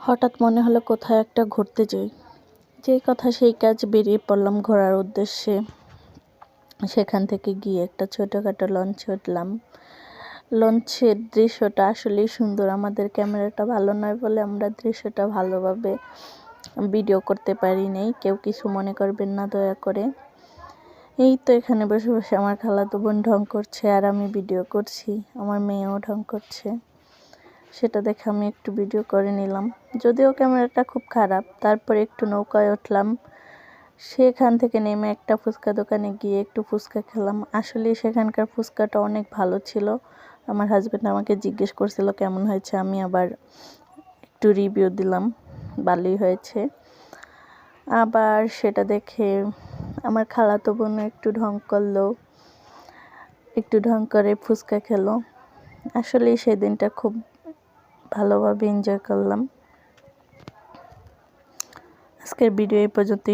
হঠাৎ মনে হলো কোথাও একটা ঘুরতে যাই। যেই কথা সেই কাজ, বেরিয়ে পড়লাম ঘোরার উদ্দেশ্যে। সেখান থেকে গিয়ে একটা ছোটোখাটো লঞ্চে উঠলাম। লঞ্চের দৃশ্যটা আসলেই সুন্দর। আমাদের ক্যামেরাটা ভালো নয় বলে আমরা দৃশ্যটা ভালোভাবে ভিডিও করতে পারি নাই। কেউ কিছু মনে করবেন না দয়া করে। এই তো এখানে বসে বসে আমার খালাতো বোন ঢং করছে আর আমি ভিডিও করছি। আমার মেয়েও ঢং করছে, সেটা দেখে আমি একটু ভিডিও করে নিলাম। যদিও ক্যামেরাটা খুব খারাপ, তারপরে একটু নৌকায় উঠলাম। সেখান থেকে নেমে একটা ফুচকা দোকানে গিয়ে একটু ফুচকা খেলাম। আসলে সেখানকার ফুচকাটা অনেক ভালো ছিল। আমার হাজব্যান্ড আমাকে জিজ্ঞেস করছিল কেমন হয়েছে, আমি আবার একটু রিভিউ দিলাম, ভালোই হয়েছে। আবার সেটা দেখে আমার খালাতো বোনও একটু ঢং করলো, একটু ঢং করে ফুচকা খেলো। আসলে সেদিনটা খুব ভালোভাবে এনজয় করলাম। আজকের ভিডিও এই পর্যন্তই।